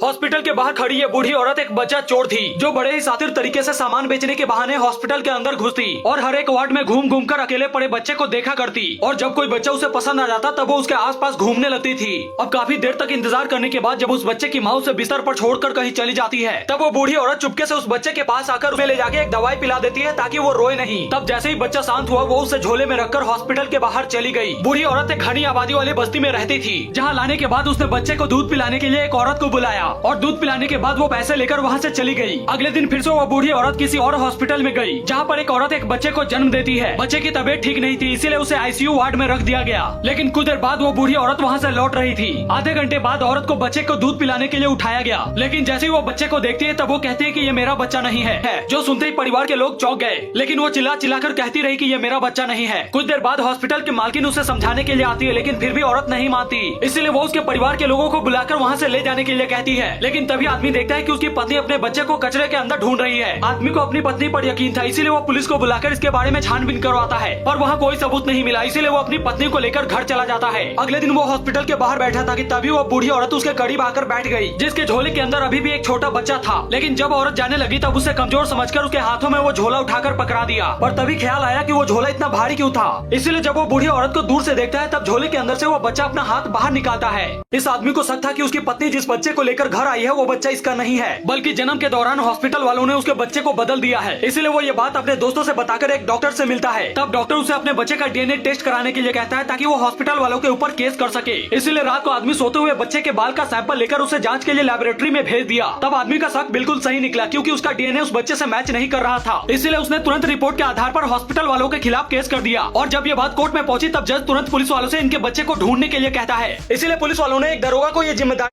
Hospital के बाहर खड़ी ये बूढ़ी औरत एक बच्चा चोर थी जो बड़े ही शातिर तरीके से सामान बेचने के बहाने हॉस्पिटल के अंदर घुसती और हर एक वार्ड में घूम घूम कर अकेले पड़े बच्चे को देखा करती और जब कोई बच्चा उसे पसंद आ जाता तब वो उसके आसपास घूमने लगती थी। अब काफी देर तक इंतजार करने के बाद जब उस बच्चे की माँ उसे बिस्तर पर छोड़कर कहीं चली जाती है तब वो बूढ़ी औरत चुपके से उस बच्चे के पास आकर उसे ले जाके एक दवाई पिला देती है ताकि वो रोए नहीं। तब जैसे ही बच्चा शांत हुआ वो उसे झोले में रखकर हॉस्पिटल के बाहर चली गई। बूढ़ी औरत एक घनी आबादी वाली बस्ती में रहती थी जहाँ लाने के बाद उसने बच्चे को दूध पिलाने के लिए एक औरत को बुलाया और दूध पिलाने के बाद वो पैसे लेकर वहाँ से चली गई। अगले दिन फिर से वो बूढ़ी औरत किसी और हॉस्पिटल में गई जहाँ पर एक औरत एक बच्चे को जन्म देती है। बच्चे की तबीयत ठीक नहीं थी इसीलिए उसे आईसीयू वार्ड में रख दिया गया। लेकिन कुछ देर बाद वो बूढ़ी औरत वहाँ से लौट रही थी। आधे घंटे बाद औरत को बच्चे को दूध पिलाने के लिए उठाया गया, लेकिन जैसे ही वो बच्चे को देखती है तब वो कहती है कि ये मेरा बच्चा नहीं है। जो सुनते ही परिवार के लोग चौंक गए, लेकिन वो चिल्ला चिल्लाकर कहती रही कि ये मेरा बच्चा नहीं है। कुछ देर बाद हॉस्पिटल के मालकिन उसे समझाने के लिए आती है, लेकिन फिर भी औरत नहीं मानती। इसीलिए वो उसके परिवार के लोगों को बुलाकर वहाँ से ले जाने के लिए कहती है। लेकिन तभी आदमी देखता है कि उसकी पत्नी अपने बच्चे को कचरे के अंदर ढूंढ रही है। आदमी को अपनी पत्नी पर यकीन था, इसीलिए वो पुलिस को बुलाकर इसके बारे में छानबीन करवाता है, पर वहाँ कोई सबूत नहीं मिला। इसीलिए वो अपनी पत्नी को लेकर घर चला जाता है। अगले दिन वो हॉस्पिटल के बाहर बैठा था कि तभी वो बूढ़ी औरत उसके करीब आकर बैठ गई, जिसके झोले के अंदर अभी भी एक छोटा बच्चा था। लेकिन जब औरत जाने लगी तब उसे कमजोर समझकर उसके हाथों में वो झोला उठाकर पकड़ा दिया। पर तभी ख्याल आया कि वो झोला इतना भारी क्यों था। इसीलिए जब वो बूढ़ी औरत को दूर से देखता है तब झोले के अंदर से वो बच्चा अपना हाथ बाहर निकालता है। इस आदमी को शक था कि उसकी पत्नी जिस बच्चे को लेकर घर आई है वो बच्चा इसका नहीं है, बल्कि जन्म के दौरान हॉस्पिटल वालों ने उसके बच्चे को बदल दिया है। इसीलिए वो ये बात अपने दोस्तों से बताकर एक डॉक्टर से मिलता है। तब डॉक्टर उसे अपने बच्चे का डीएनए टेस्ट कराने के लिए कहता है ताकि वो हॉस्पिटल वालों के ऊपर केस कर सके। इसीलिए रात को आदमी सोते हुए बच्चे के बाल का सैंपल लेकर उसे जांच के लिए लैबोरेटरी में भेज दिया। तब आदमी का शक बिल्कुल सही निकला क्योंकि उसका डीएनए उस बच्चे से मैच नहीं कर रहा था। इसीलिए उसने तुरंत रिपोर्ट के आधार पर हॉस्पिटल वालों के खिलाफ केस कर दिया। और जब ये बात कोर्ट में पहुंची तब जज तुरंत पुलिस वालों से इनके बच्चे को ढूंढने के लिए कहता है। इसीलिए पुलिस वालों ने एक दरोगा को ये जिम्मेदारी